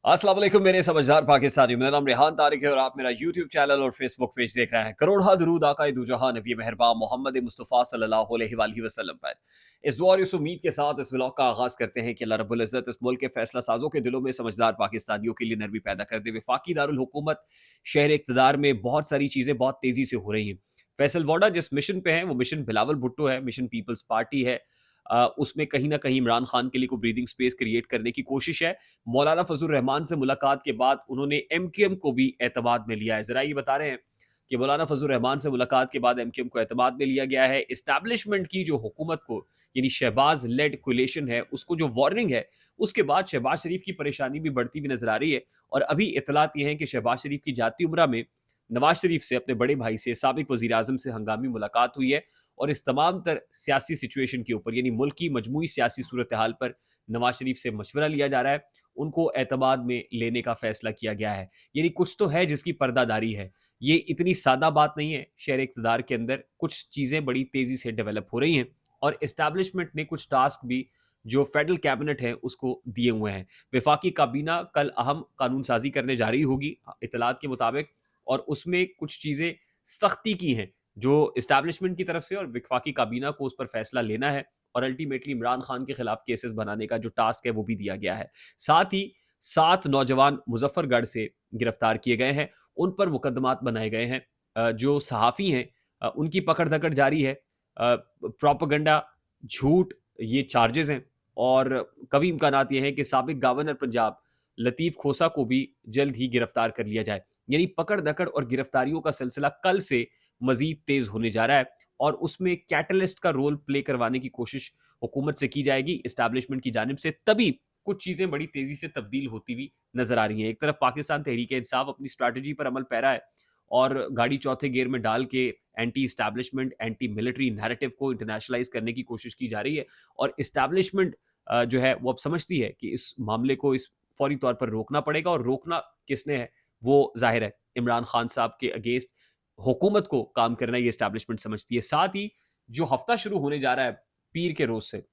अस्सलाम वालेकुम मेरे समझदार पाकिस्तानी। मेरा नाम रेहान तारिक है और आप मेरा यूट्यूब चैनल और फेसबुक पेज देख रहे हैं। करोड़ा दरूद आका दो जहां नबी मेहरबान मोहम्मद मुस्तफ़ा सल्लल्लाहु अलैहि वसल्लम पर। इस दुआ और इस उम्मीद के साथ इस व्लॉग का आगाज़ करते हैं कि अल्लाह रब्बुल इज़्ज़त इस मुल्क के फैसला साजों के दिलों में समझदार पाकिस्तानियों के लिए नरमी पैदा कर दे। वफाकी दारुल हुकूमत शहर इक़्तिदार में बहुत सारी चीज़ें बहुत तेज़ी से हो रही हैं। फैसल वोडा जिस मिशन पे हैं वो मिशन बिलावल भुट्टो है, मिशन पीपल्स पार्टी है। उसमें कहीं न कहीं इमरान खान के लिए कोई ब्रीदिंग स्पेस क्रिएट करने की कोशिश है। मौलाना फजल रहमान से मुलाकात के बाद उन्होंने एमक्यूएम को भी एतमाद में लिया है। ज़रा ये बता रहे हैं कि मौलाना फजल रहमान से मुलाकात के बाद एमक्यूएम को एतमाद में लिया गया है। एस्टैब्लिशमेंट की जो हुकूमत को यानी शहबाज लेड कोलिशन है, उसको जो वार्निंग है, उसके बाद शहबाज शरीफ की परेशानी भी बढ़ती हुई नज़र आ रही है। और अभी इत्तलात ये हैं कि शहबाज शरीफ की जाती उम्रा में नवाज शरीफ से, अपने बड़े भाई से, साबिक वज़ीर आज़म से हंगामी मुलाकात हुई है और इस तमाम तर सियासी सिचुएशन के ऊपर यानी मुल्क की मजमूई सियासी सूरत हाल पर नवाज शरीफ से मशवरा लिया जा रहा है। उनको एतमाद में लेने का फैसला किया गया है। यानी कुछ तो है जिसकी पर्दादारी है। ये इतनी सादा बात नहीं है। शहर इक़्तिदार के अंदर कुछ चीज़ें बड़ी तेज़ी से डेवलप हो रही हैं और एस्टैब्लिशमेंट ने कुछ टास्क भी जो फेडरल कैबिनेट है उसको दिए हुए हैं। वफाकी काबीना कल अहम कानून साजी करने जा रही होगी इत्तलात के मुताबिक, और उसमें कुछ चीज़ें सख्ती की हैं जो एस्टैब्लिशमेंट की तरफ से, और वफाकी काबीना को उस पर फैसला लेना है और अल्टीमेटली इमरान खान के खिलाफ केसेस बनाने का जो टास्क है वो भी दिया गया है। साथ ही 7 नौजवान मुजफ्फरगढ़ से गिरफ्तार किए गए हैं, उन पर मुकदमात बनाए गए हैं। जो सहाफ़ी हैं उनकी पकड़ धकड़ जारी है। प्रोपेगेंडा, झूठ, ये चार्जेस हैं और कभी इम्कानात ये हैं कि साबिक गवर्नर पंजाब लतीफ़ खोसा को भी जल्द ही गिरफ्तार कर लिया जाए। यानी पकड़ धकड़ और गिरफ्तारियों का सिलसिला कल से मज़ीद तेज़ होने जा रहा है और उसमें कैटलिस्ट का रोल प्ले करवाने की कोशिश हुकूमत से की जाएगी, एस्टैब्लिशमेंट की जानिब से। तभी कुछ चीज़ें बड़ी तेज़ी से तब्दील होती हुई नज़र आ रही हैं। एक तरफ पाकिस्तान तहरीक-ए-इंसाफ अपनी स्ट्रैटेजी पर अमल पैरा है और गाड़ी चौथे गियर में डाल के anti establishment, anti military narrative को इंटरनेशनलाइज़ करने की कोशिश की जा रही है और एस्टैब्लिशमेंट जो है वो अब समझती है कि इस मामले को इस फौरी तौर पर रोकना पड़ेगा, और रोकना किसने है वो ज़ाहिर है इमरान खान साहब के अगेंस्ट हुकूमत को काम करना ये एस्टैब्लिशमेंट समझती है। साथ ही जो हफ्ता शुरू होने जा रहा है पीर के रोज़ से,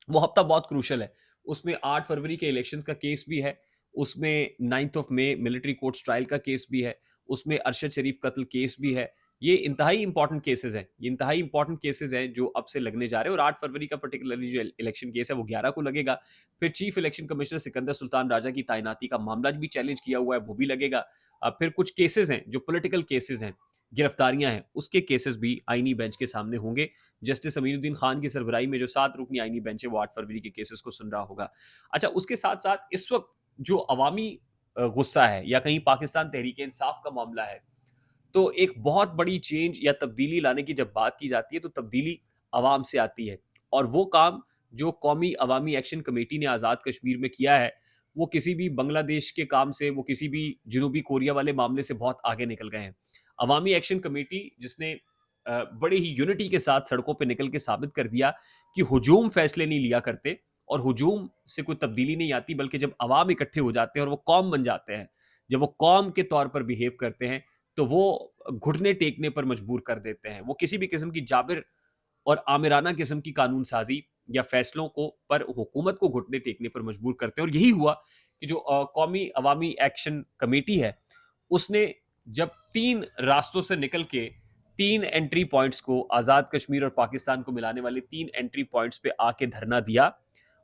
वो हफ्ता बहुत क्रूशल है। उसमें 8 फरवरी के इलेक्शंस का केस भी है, उसमें 9th of May military courts trial का केस भी है, उसमें अरशद शरीफ कत्ल केस भी है। ये इंतहाई इंपॉर्टेंट केसेज़ हैं, ये इंतहाई इंपॉर्टेंट केसेज़ हैं जो अब से लगने जा रहे हैं और 8 फरवरी का पर्टिकुलरली जो इलेक्शन केस है वो 11 को लगेगा। फिर chief election commissioner Sikandar Sultan Raja की तैनाती का मामला भी चैलेंज किया हुआ है, वो भी लगेगा। फिर कुछ केसेज़ हैं जो पॉलिटिकल केसेज़ हैं, गिरफ्तारियाँ हैं, उसके केसेज़ भी आईनी बेंच के सामने होंगे। जस्टिस अमीनुद्दीन खान की सरबराही में जो 7 रुकनी आईनी बेंच है वो 8 फरवरी के केसेस को सुन रहा होगा। अच्छा, उसके साथ-साथ इस वक़्त जो अवामी गुस्सा है या कहीं पाकिस्तान तहरीक-ए-इंसाफ का मामला है, तो एक बहुत बड़ी चेंज या तब्दीली लाने की जब बात की जाती है तो तब्दीली अवाम से आती है और वो काम जो कौमी अवामी एक्शन कमेटी ने आज़ाद कश्मीर में किया है, वो किसी भी बांग्लादेश के काम से, वो किसी भी जनूबी कोरिया वाले मामले से बहुत आगे निकल गए हैं। अवामी एक्शन कमेटी जिसने बड़े ही यूनिटी के साथ सड़कों पे निकल के साबित कर दिया कि हुजूम फैसले नहीं लिया करते और हुजूम से कोई तब्दीली नहीं आती, बल्कि जब अवाम इकट्ठे हो जाते हैं और वो कौम बन जाते हैं, जब वो कौम के तौर पर बिहेव करते हैं, तो वो घुटने टेकने पर मजबूर कर देते हैं। वो किसी भी किस्म की जाबिर और आमिराना किस्म की कानून साजी या फैसलों को पर हुकूमत को घुटने टेकने पर मजबूर करते हैं। और यही हुआ कि जो कौमी अवामी एक्शन कमेटी है, उसने जब 3 रास्तों से निकल के 3 एंट्री पॉइंट्स को, आज़ाद कश्मीर और पाकिस्तान को मिलाने वाले 3 एंट्री पॉइंट्स पे आके धरना दिया,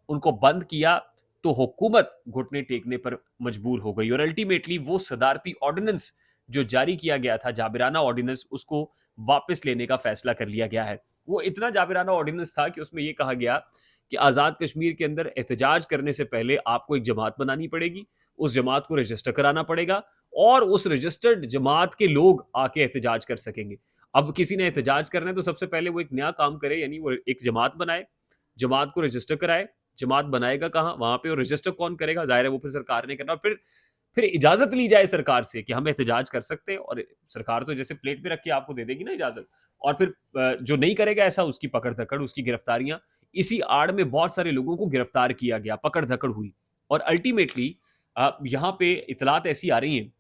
उनको बंद किया, तो हुकूमत घुटने टेकने पर मजबूर हो गई और अल्टीमेटली वो सदारती ऑर्डिनेंस जो जारी किया गया था, जाबिराना ऑर्डिनेंस, उसको वापस लेने का फैसला कर लिया गया है। वो इतना जाबिराना ऑर्डिनेंस था कि उसमें ये कहा गया कि आज़ाद कश्मीर के अंदर एहतजाज करने से पहले आपको एक जमात बनानी पड़ेगी, उस जमात को रजिस्टर कराना पड़ेगा और उस रजिस्टर्ड जमात के लोग आके एहतजाज कर सकेंगे। अब किसी ने एहतजाज करना है तो सबसे पहले वो एक नया काम करे, यानी वो एक जमात बनाए, जमात को रजिस्टर कराए। जमात बनाएगा कहाँ? वहाँ पे, और रजिस्टर कौन करेगा? ज़ाहिर है वो फिर सरकार ने करना, और फिर इजाज़त ली जाए सरकार से कि हम एहतजाज कर सकते हैं, और सरकार तो जैसे प्लेट पे रख के आपको दे देगी ना इजाज़त, और फिर जो नहीं करेगा ऐसा, उसकी पकड़-धकड़, उसकी गिरफ्तारियाँ। इसी आड़ में बहुत सारे लोगों को गिरफ्तार किया गया, पकड़-धकड़ हुई और अल्टीमेटली यहाँ पे इत्तलात ऐसी आ रही हैं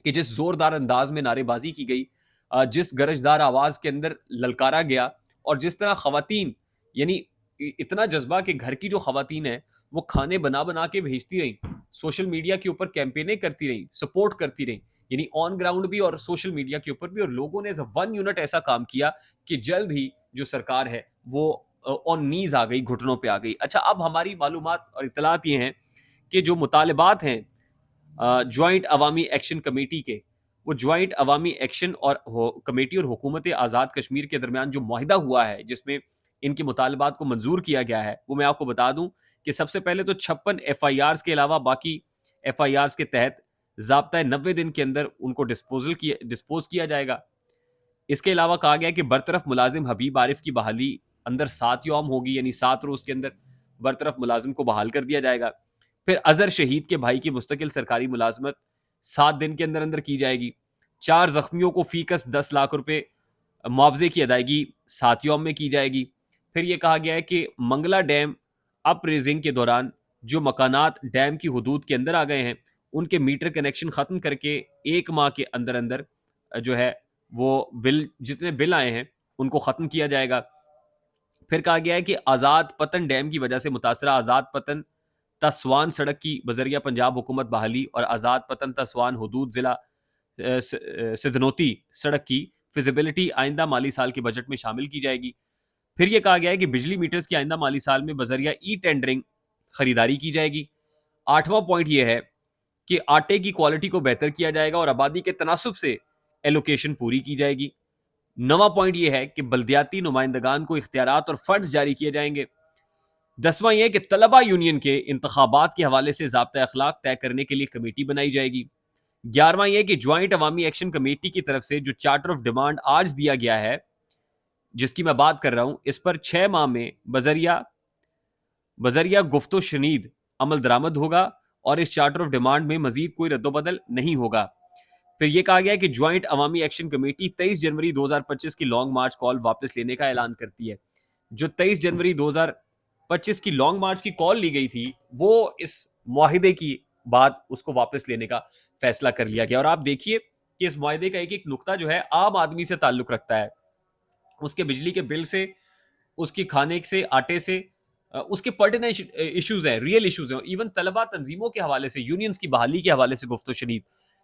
कि जिस ज़ोरदार अंदाज़ में नारेबाज़ी की गई, जिस गरजदार आवाज़ के अंदर ललकारा गया और जिस तरह ख़वातीन, यानी इतना जज़्बा कि घर की जो ख़वातीन हैं वो खाने बना बना के भेजती रही, सोशल मीडिया के ऊपर कैंपेनें करती रही, सपोर्ट करती रही, यानी ऑन ग्राउंड भी और सोशल मीडिया के ऊपर भी। और लोगों ने एज अ वन यूनिट ऐसा काम किया कि जल्द ही जो सरकार है वो ऑन नीज आ गई, घुटनों पे आ गई। अच्छा, अब हमारी मालूमात और इत्तलात ये हैं कि जो मुतालबात हैं ज्वाइंट अवामी एक्शन कमेटी के, वो ज्वाइंट अवामी एक्शन और कमेटी और हुकूमत आज़ाद कश्मीर के दरमियान जो मुआहिदा हुआ है जिसमें इनके मुतालबात को मंजूर किया गया है, वो मैं आपको बता दूं कि सबसे पहले तो 56 FIRs के अलावा बाकी FIRs के तहत ज़ाब्ता 90 दिन के अंदर उनको डिस्पोज किया जाएगा। इसके अलावा कहा गया कि बरतरफ मुलाजिम हबीब आरिफ की बहाली अंदर 7 यौम होगी, यानी 7 रोज के अंदर बरतरफ मुलाजिम को बहाल कर दिया जाएगा। फिर अजहर शहीद के भाई की मुस्तकिल सरकारी मुलाजमत 7 दिन के अंदर अंदर की जाएगी। 4 जख्मियों को फीकस 10 लाख रुपए मुआवजे की अदायगी 7 यौम में की जाएगी। फिर यह कहा गया है कि मंगला डैम अपरेजिंग के दौरान जो मकानात डैम की हदूद के अंदर आ गए हैं उनके मीटर कनेक्शन खत्म करके 1 माह के अंदर अंदर जो है वो जितने बिल आए हैं उनको खत्म किया जाएगा। फिर कहा गया है कि आज़ाद पतन डैम की वजह से मुतासरा आज़ाद पतन तस्वान सड़क की बजरिया पंजाब हुकूमत बहाली और आज़ाद पतन तस्वान हदूद जिला सिधनोती सड़क की फिजिबिलिटी आइंदा माली साल के बजट में शामिल की जाएगी। फिर यह कहा गया है कि बिजली मीटर्स की आइंदा माली साल में बजरिया ई टेंडरिंग खरीदारी की जाएगी। 8वां पॉइंट यह है कि आटे की क्वालिटी को बेहतर किया जाएगा और आबादी के तनासुब से एलोकेशन पूरी की जाएगी। 9वां पॉइंट यह है कि बल्दियाती नुमाइंदगान को इख्तियारात और फंड्स जारी किए जाएंगे। 10वां यह कि तलबा यूनियन के इंतखाबात के हवाले से ज़ाब्ता अखलाक तय करने के लिए कमेटी बनाई जाएगी। 11वां यह कि ज्वाइंट अवामी एक्शन कमेटी की तरफ से जो चार्टर ऑफ डिमांड आज दिया गया है जिसकी मैं बात कर रहा हूं, इस पर 6 माह में बजरिया गुफ्तो शनीद अमल दरामद होगा और इस चार्टर ऑफ डिमांड में मजीद कोई रद्दोबदल नहीं होगा। फिर यह कहा गया है कि ज्वाइंट अवामी एक्शन कमेटी 23 जनवरी 2025 की लॉन्ग मार्च कॉल वापस लेने का ऐलान करती है। जो 23 जनवरी 2025 की लॉन्ग मार्च की कॉल ली गई थी वो इस मुआहिदे की बाद उसको वापस लेने का फैसला कर लिया गया। और आप देखिए कि इस मुआहिदे का एक एक नुक्ता जो है आम आदमी से ताल्लुक रखता है, उसके बिजली के बिल से, उसकी खाने से, आटे से, उसके पर्टिनेंट इश्यूज हैं, रियल इश्यूज हैं, इवन तलबा तंजीमों के हवाले से, यूनियंस की बहाली के हवाले से गुफ्तो शनीद,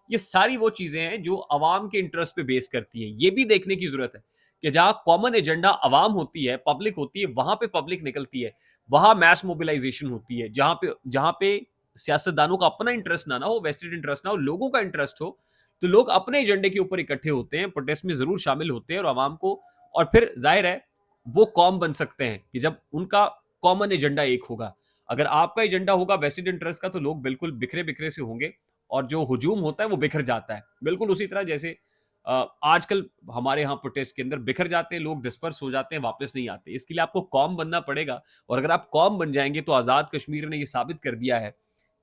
ये सारी वो चीजें हैं जो अवाम के इंटरेस्ट पे बेस करती हैं। ये भी देखने की जरूरत है कि जहां कॉमन एजेंडा अवाम होती है, पब्लिक होती है, वहां पे पब्लिक निकलती है, वहां मैस मोबिलाइजेशन होती है। जहां पे सियासतदानों का अपना इंटरेस्ट ना हो, वेस्टेड इंटरेस्ट ना हो, लोगों का इंटरेस्ट हो, तो लोग अपने एजेंडे के ऊपर इकट्ठे होते हैं, प्रोटेस्ट में जरूर शामिल होते हैं और अवाम को, और फिर जाहिर है वो कौम बन सकते हैं कि जब उनका कॉमन एजेंडा एक होगा। अगर आपका एजेंडा होगा वेस्टेड इंटरेस्ट का तो लोग बिल्कुल बिखरे बिखरे से होंगे और जो हुजूम होता है वो बिखर जाता है। बिल्कुल उसी तरह जैसे आजकल हमारे यहाँ प्रोटेस्ट के अंदर बिखर जाते हैं लोग, डिस्पर्स हो जाते हैं, वापस नहीं आते। इसके लिए आपको कौम बनना पड़ेगा और अगर आप कौम बन जाएंगे तो आज़ाद कश्मीर ने यह साबित कर दिया है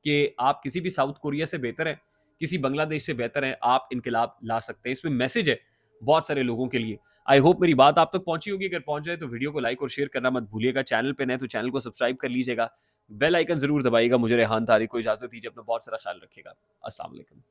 कि आप किसी भी साउथ कोरिया से बेहतर हैं, किसी बांग्लादेश से बेहतर हैं, आप इनकलाब ला सकते हैं। इसमें मैसेज है बहुत सारे लोगों के लिए। आई होप मेरी बात आप तक पहुंची होगी। अगर पहुंच जाए तो वीडियो को लाइक और शेयर करना मत भूलिएगा। चैनल पे नए तो चैनल को सब्सक्राइब कर लीजिएगा, बेल आइकन जरूर दबाइएगा। मुझे रेहान तारिक को इजाजत दीजिए, अपना बहुत सारा ख्याल रखिएगा। अस्सलाम वालेकुम।